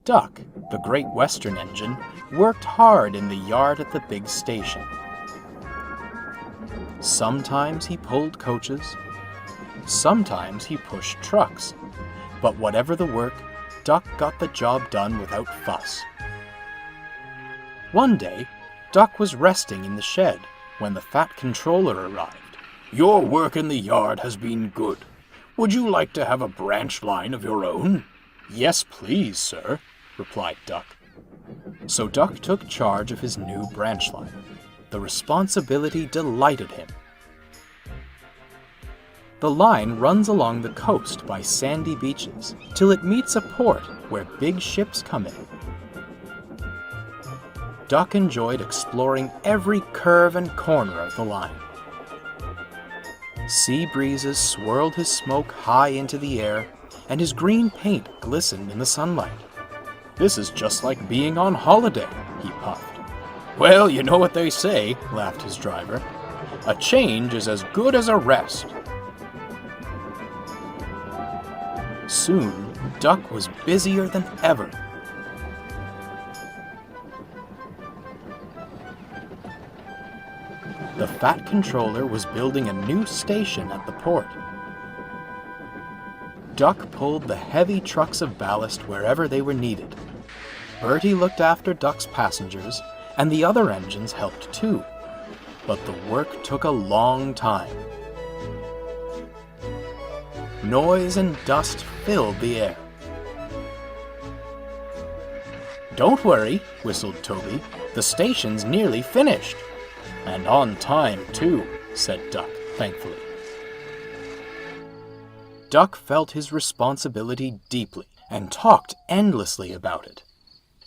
Duck, the Great Western engine, worked hard in the yard at the big station. Sometimes he pulled coaches, sometimes he pushed trucks, but whatever the work, Duck got the job done without fuss. One day, Duck was resting in the shed when the Fat Controller arrived. "Your work in the yard has been good. Would you like to have a branch line of your own?" "Yes, please, sir," replied Duck. So Duck took charge of his new branch line. The responsibility delighted him. The line runs along the coast by sandy beaches till it meets a port where big ships come in. Duck enjoyed exploring every curve and corner of the line. Sea breezes swirled his smoke high into the air, and his green paint glistened in the sunlight. "This is just like being on holiday," he puffed. "Well, you know what they say," laughed his driver. "A change is as good as a rest." Soon, Duck was busier than ever. The Fat Controller was building a new station at the port. Duck pulled the heavy trucks of ballast wherever they were needed. Bertie looked after Duck's passengers, and the other engines helped too. But the work took a long time. Noise and dust filled the air. "Don't worry," whistled Toby. "The station's nearly finished." "And on time, too," said Duck, thankfully. Duck felt his responsibility deeply and talked endlessly about it.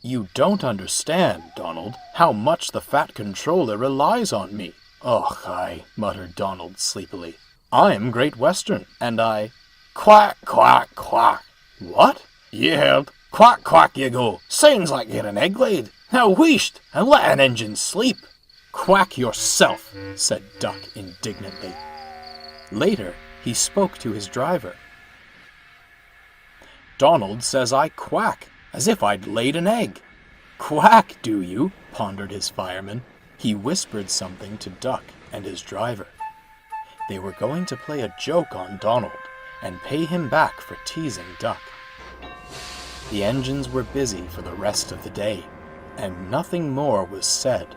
"You don't understand, Donald, how much the Fat Controller relies on me." "Och, aye," muttered Donald sleepily. "I'm Great Western, and I—" "Quack, quack, quack." "What?" "Ye heard. Quack, quack you go. Sounds like you're an egg laid. Now wheesht, and let an engine sleep." "Quack yourself," said Duck indignantly. Later, he spoke to his driver. "Donald says I quack, as if I'd laid an egg." "Quack, do you?" pondered his fireman. He whispered something to Duck and his driver. They were going to play a joke on Donald and pay him back for teasing Duck. The engines were busy for the rest of the day, and nothing more was said.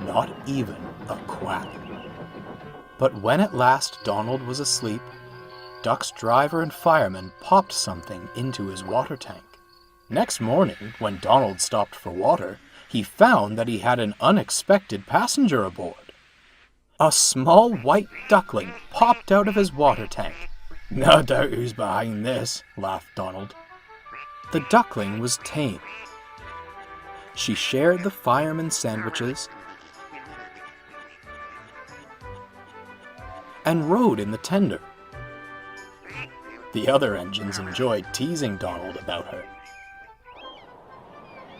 Not even a quack. But when at last Donald was asleep, Duck's driver and fireman popped something into his water tank. Next morning, when Donald stopped for water, he found that he had an unexpected passenger aboard. A small white duckling popped out of his water tank. "No doubt who's behind this," laughed Donald. The duckling was tame. She shared the fireman's sandwiches and rode in the tender. The other engines enjoyed teasing Donald about her.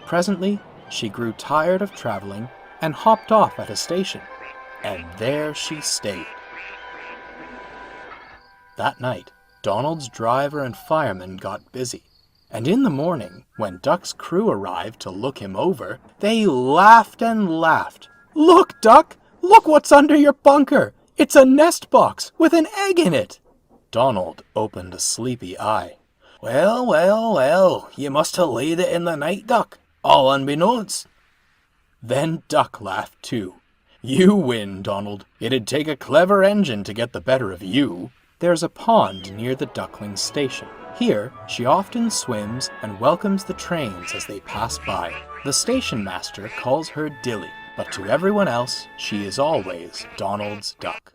Presently, she grew tired of traveling and hopped off at a station, and there she stayed. That night, Donald's driver and fireman got busy, and in the morning, when Duck's crew arrived to look him over, they laughed and laughed. "Look, Duck! Look what's under your bunker! It's a nest box with an egg in it!" Donald opened a sleepy eye. Well, well, well, you must have laid it in the night, Duck, all unbeknownst." Then Duck laughed too. "You win, Donald. It'd take a clever engine to get the better of you." There's a pond near the duckling station. Here, she often swims and welcomes the trains as they pass by. The station master calls her Dilly, but to everyone else, she is always Donald's duck.